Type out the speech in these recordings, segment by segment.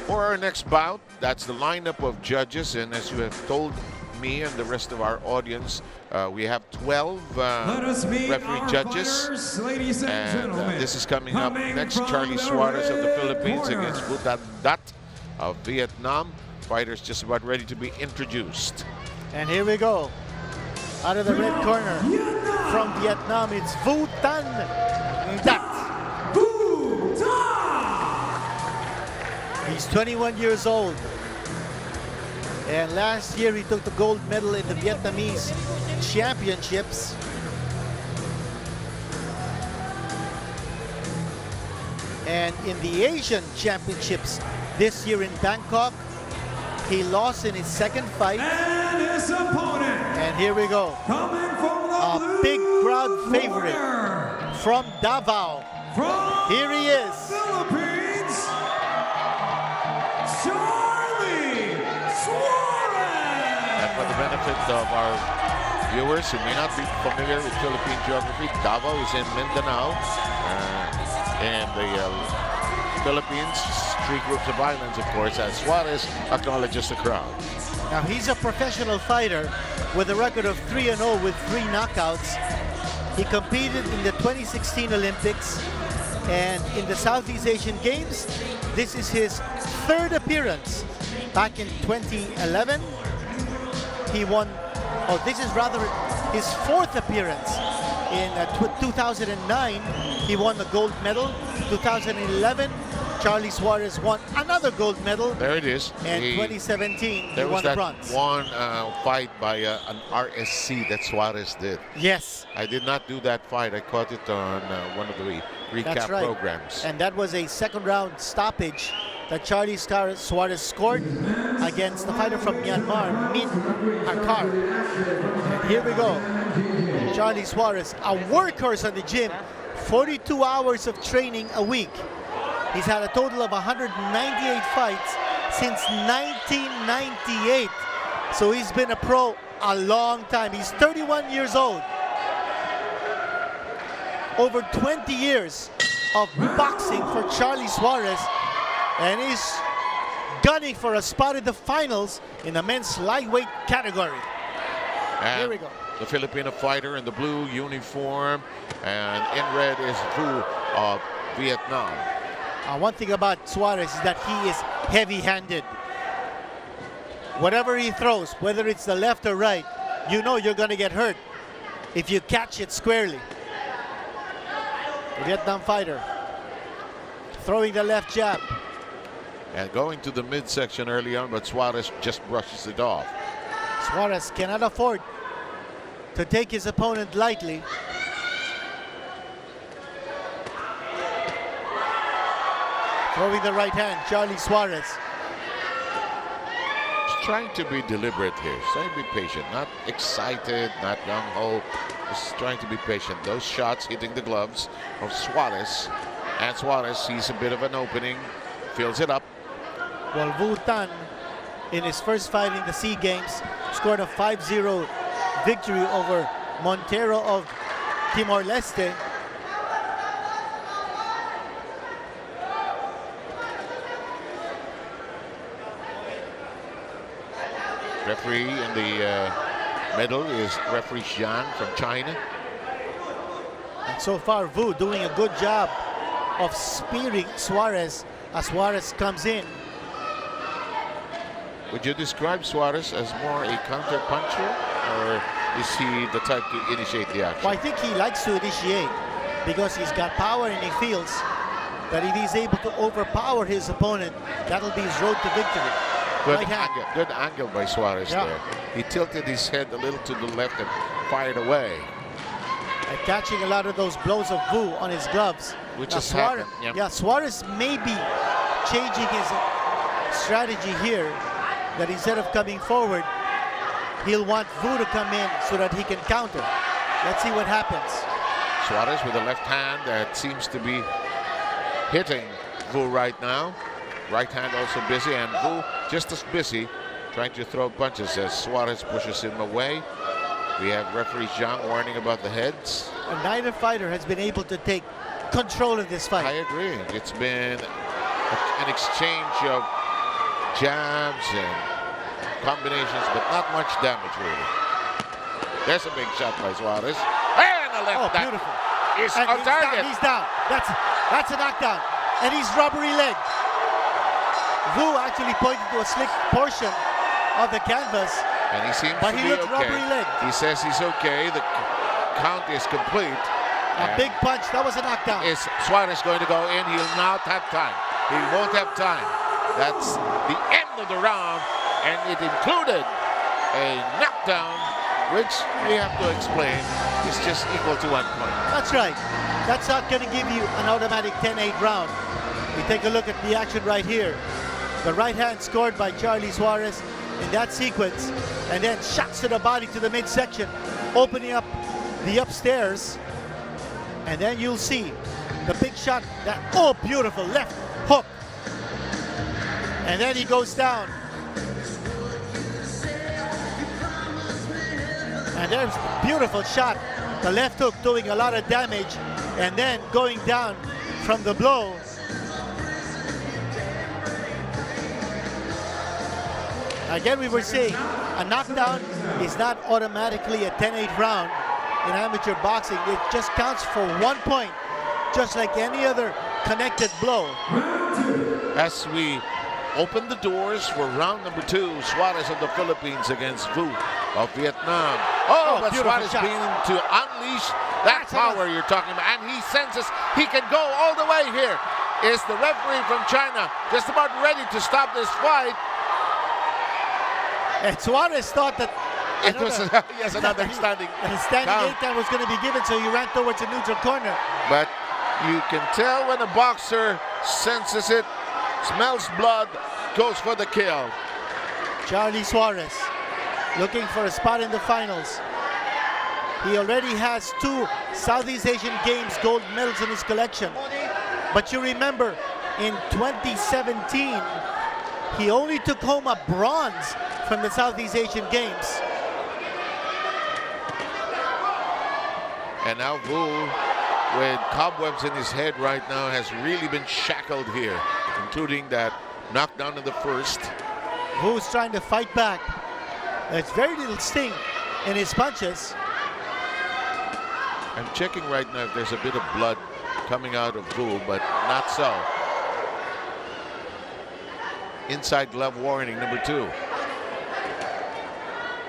For our next bout, that's the lineup of judges, and as you have told me and the rest of our audience, we have 12 referee judges, and this is coming up next. Charlie Suarez of the Philippines against Vutan Dat of Vietnam. Fighters just about ready to be introduced. And here we go. Out of the red corner from Vietnam, it's Vutan Dat. He's 21 years old. And last year he took the gold medal in the Vietnamese championships. And in the Asian championships this year in Bangkok, he lost in his second fight. And his opponent. And here we go. Coming from the A big crowd favorite from Davao. From Here he is. Philippines, Charlie Suarez. And for the benefit of our viewers who may not be familiar with Philippine geography, Davao is in Mindanao. And the Philippines, 3 groups of islands, of course, as Suarez acknowledges the crowd. Now he's a professional fighter with a record of 3-0 with 3 knockouts. He competed in the 2016 Olympics and in the Southeast Asian Games. This is his 3rd appearance. Back in 2011, he won, oh, this is rather his 4th appearance. In 2009, he won the gold medal. 2011, Charlie Suarez won another gold medal. There it is. And 2017, he there won was the that bronze. one fight by an RSC that Suarez did. Yes. I did not do that fight. I caught it on one of the recap That's right. programs. And that was a 2nd round stoppage that Charlie Suarez scored against the fighter from Myanmar, Min Akar. And here we go. Charlie Suarez, a workhorse on the gym, 42 hours of training a week. He's had a total of 198 fights since 1998. So he's been a pro a long time. He's 31 years old. Over 20 years of boxing for Charlie Suarez. And he's gunning for a spot in the finals in the men's lightweight category. And here we go. The Filipino fighter in the blue uniform, and in red is Vu of Vietnam. One thing about Suarez is that he is heavy-handed. Whatever he throws, whether it's the left or right, you know you're going to get hurt if you catch it squarely. The Vietnam fighter throwing the left jab. And going to the midsection early on, but Suarez just brushes it off. Suarez cannot afford to take his opponent lightly. Throwing the right hand, Charlie Suarez. He's trying to be deliberate here. He's trying to be patient, not excited, not gung-ho. Just trying to be patient. Those shots hitting the gloves of Suarez. And Suarez sees a bit of an opening, fills it up. Well, Vutan, in his first fight in the SEA Games, scored a 5-0 victory over Montero of Timor-Leste. Referee in the middle is referee Zhang from China. And so far, Vu doing a good job of spearing Suarez as Suarez comes in. Would you describe Suarez as more a counter puncher, or is he the type to initiate the action? Well, I think he likes to initiate because he's got power and he feels that if he's able to overpower his opponent, that'll be his road to victory. Good angle by Suarez there. He tilted his head a little to the left and fired away. And catching a lot of those blows of Vu on his gloves. Which now, has happened. Yeah, Suarez may be changing his strategy here, that instead of coming forward, he'll want Vu to come in so that he can counter. Let's see what happens. Suarez with a left hand that seems to be hitting Vu right now. Right hand also busy, and Vu just as busy trying to throw punches as Suarez pushes him away. We have referee Zhang warning about the heads. And neither fighter has been able to take control of this fight. I agree. It's been an exchange of jabs and combinations, but not much damage really. There's a big shot by Suarez. And a left that beautiful. is And on target. He's down. That's a knockdown. And he's rubbery legged. Vu actually pointed to a slick portion of the canvas, And he seems but to he be looks okay. rubbery legged. He says he's okay. The count is complete. A big punch. That was a knockdown. Is Suarez going to go in? He'll not have time. He won't have time. That's the end of the round, and it included a knockdown, which we have to explain is just equal to 1 point. That's right. That's not going to give you an automatic 10-8 round. We take a look at the action right here. The right hand scored by Charlie Suarez in that sequence, and then shots to the body to the midsection, opening up the upstairs. And then you'll see the big shot, that, oh, beautiful left hook. And then he goes down. And there's a beautiful shot. The left hook doing a lot of damage, and then going down from the blow. Again, we were saying a knockdown is not automatically a 10-8 round in amateur boxing. It just counts for 1 point, just like any other connected blow. As we open the doors for round number 2, Suarez of the Philippines against Vu of Vietnam. Oh, but beautiful Suarez shot. being to unleash that power you're talking about, and he senses he can go all the way here. Is the referee from China just about ready to stop this fight? And Suarez thought that It was yes, another standing a standing count. 8 count was going to be given, so he ran towards the neutral corner. But you can tell when a boxer senses it, smells blood, goes for the kill. Charlie Suarez looking for a spot in the finals. He already has 2 Southeast Asian Games gold medals in his collection. But you remember, in 2017, he only took home a bronze from the Southeast Asian Games. And now Vu, with cobwebs in his head right now, has really been shackled here, including that knockdown in the first. Vu's trying to fight back. There's very little sting in his punches. I'm checking right now if there's a bit of blood coming out of Vu, but not so. Inside glove warning number 2.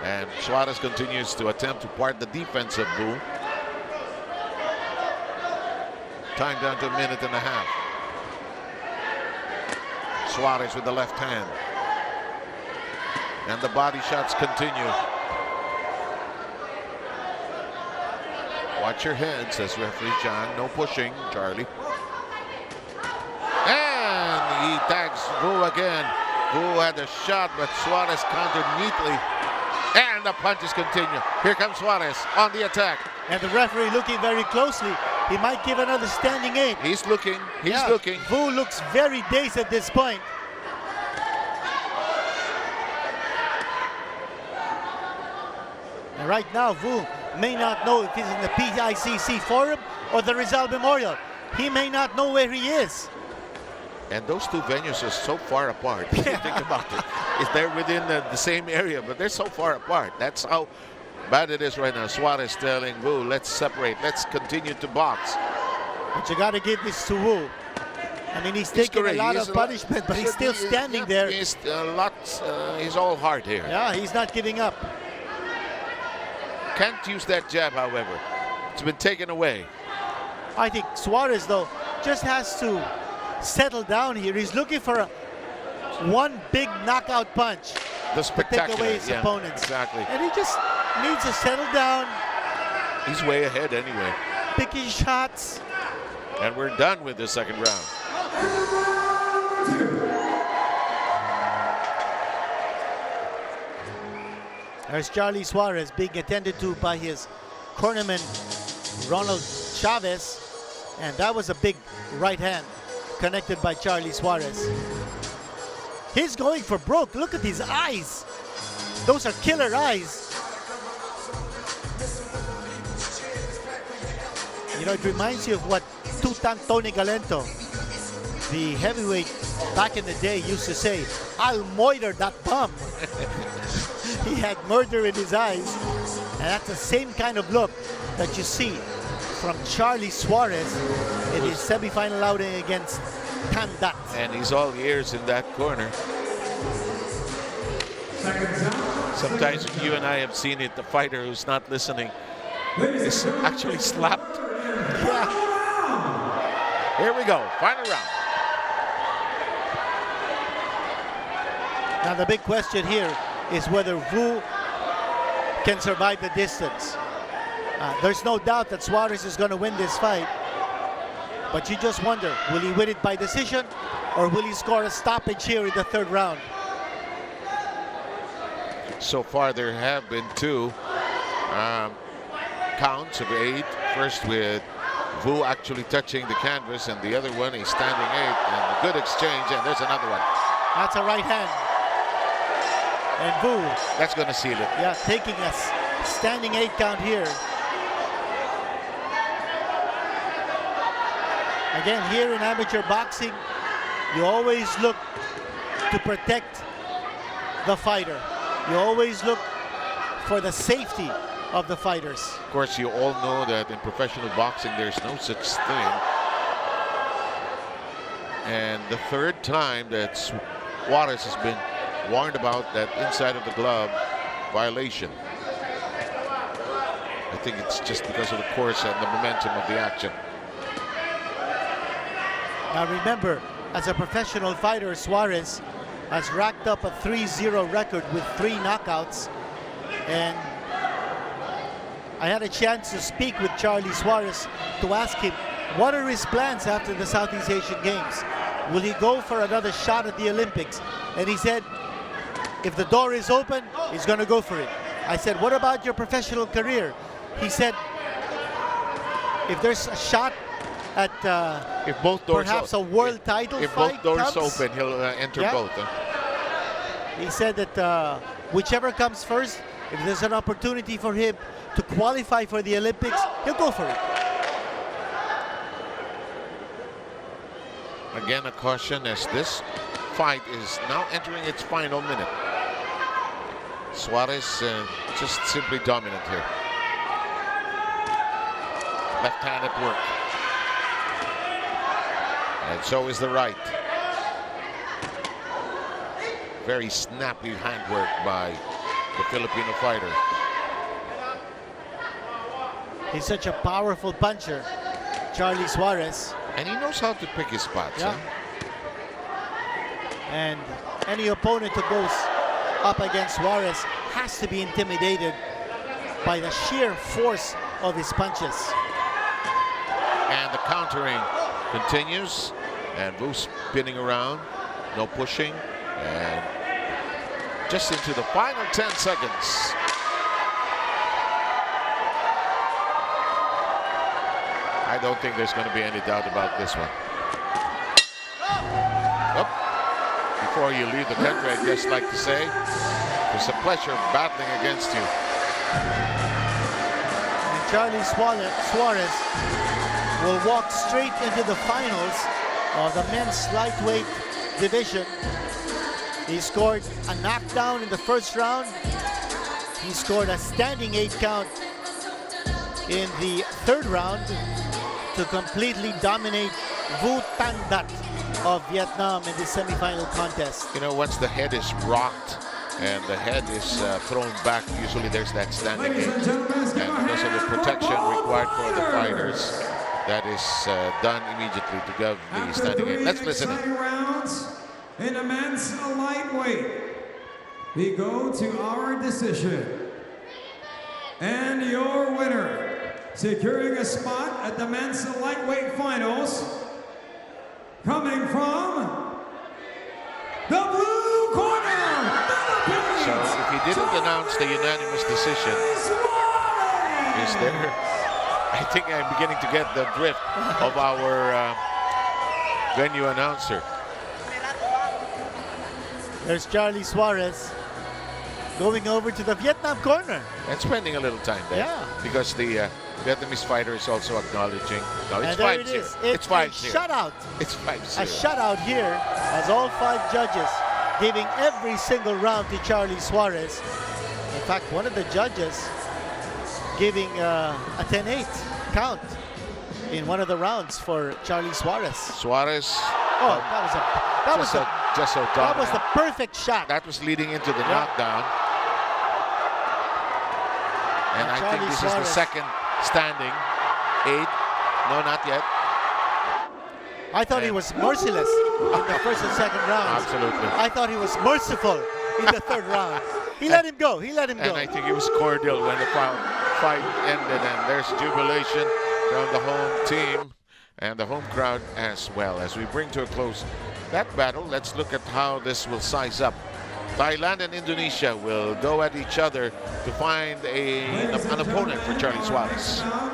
And Suarez continues to attempt to part the defense of Vu. Time down to 1.5 minutes. Suarez with the left hand. And the body shots continue. Watch your head, says referee John. No pushing, Charlie. And he tags Vu again. Vu had a shot, but Suarez countered neatly. And the punches continue. Here comes Suarez on the attack. And the referee looking very closely. He might give another standing 8. He's looking. He's looking. Vu looks very dazed at this point. And right now, Vu may not know if he's in the PICC Forum or the Rizal Memorial. He may not know where he is. And those 2 venues are so far apart. If you think about it. They're within the same area, but they're so far apart. That's how bad it is right now. Suarez telling Vu, let's separate. Let's continue to box. But you got to give this to Vu. I mean, he's taking a lot of punishment, but he's still standing there. He's he's all heart here. Yeah, he's not giving up. Can't use that jab, however. It's been taken away. I think Suarez, though, just has to settle down here. He's looking for one big knockout punch The to spectacular. take away his opponents. Exactly. And he just needs to settle down, He's way ahead anyway. picking shots. And we're done with the second round. There's Charlie Suarez being attended to by his cornerman, Ronald Chavez. And that was a big right hand connected by Charlie Suarez. He's going for broke. Look at his eyes. Those are killer eyes. You know, it reminds you of what Tutan Tony Galento, the heavyweight back in the day used to say, "I'll moiter that bum." He had murder in his eyes, and that's the same kind of look that you see from Charlie Suarez in his semifinal outing against Tandat. And he's all ears in that corner. Sometimes you and I have seen it, the fighter who's not listening is actually slapped. Yeah. Here we go, final round. Now the big question here is whether Vu can survive the distance. There's no doubt that Suarez is going to win this fight, but you just wonder, will he win it by decision or will he score a stoppage here in the third round? So far there have been two counts of 8. First with Vu actually touching the canvas, and the other one a standing 8, and a good exchange, and there's another one. That's a right hand. And Vu, that's going to seal it. Yeah, taking a standing 8 count here. Again, here in amateur boxing, you always look to protect the fighter. You always look for the safety of the fighters. Of course, you all know that in professional boxing, there's no such thing. And the third time that Suarez has been warned about that inside of the glove violation. I think it's just because of the course and the momentum of the action. Now remember, as a professional fighter, Suarez has racked up a 3-0 record with 3 knockouts. And I had a chance to speak with Charlie Suarez to ask him, what are his plans after the Southeast Asian Games? Will he go for another shot at the Olympics? And he said, if the door is open, he's going to go for it. I said, what about your professional career? He said, if there's a shot at if both doors perhaps a world title if fight both doors comes, open, he'll enter both. He said that whichever comes first, if there's an opportunity for him to qualify for the Olympics, he'll go for it. Again, a caution as this fight is now entering its final minute. Suarez just simply dominant here. Left hand at work. And so is the right. Very snappy handwork by the Filipino fighter. He's such a powerful puncher, Charlie Suarez. And he knows how to pick his spots. Yeah. And any opponent who goes up against Suarez has to be intimidated by the sheer force of his punches. And the countering continues. And Vu spinning around. No pushing. And just into the final 10 seconds. I don't think there's going to be any doubt about this one. Oh. Before you leave the country, I'd just like to say, it's a pleasure battling against you. And Charlie Suarez will walk straight into the finals of the men's lightweight division. He scored a knockdown in the first round. He scored a standing 8 count in the third round to completely dominate Vu Tandat of Vietnam in the semifinal contest. You know, once the head is rocked and the head is thrown back, usually there's that standing 8. And because of the protection required for the fighters, that is done immediately to give the standing 8. Let's listen. Rounds in the men's lightweight, we go to our decision. And your winner, securing a spot at the men's lightweight finals, coming from the blue corner, Philippines. So if he didn't announce the unanimous decision, is there? I think I'm beginning to get the drift of our venue announcer. There's Charlie Suarez going over to the Vietnam corner. And spending a little time there. Yeah. Because the Vietnamese fighter is also acknowledging. No, it's And there 5-0. it is. It's 5-0. Shutout. It's 5-0. A shutout here as all 5 judges giving every single round to Charlie Suarez. In fact, one of the judges giving a 10-8 count in one of the rounds for Charlie Suarez. Suarez. Oh, that was the perfect shot. That was leading into the knockdown. And I think this is the second standing. 8. No, not yet. I thought he was merciless in the first and second rounds. Absolutely. I thought he was merciful in the third round. He let him go. He let him go. And I think he was cordial when the fight ended. And there's jubilation from the home team and the home crowd as well. As we bring to a close that battle, let's look at how this will size up. Thailand and Indonesia will go at each other to find an opponent for Charlie Suarez.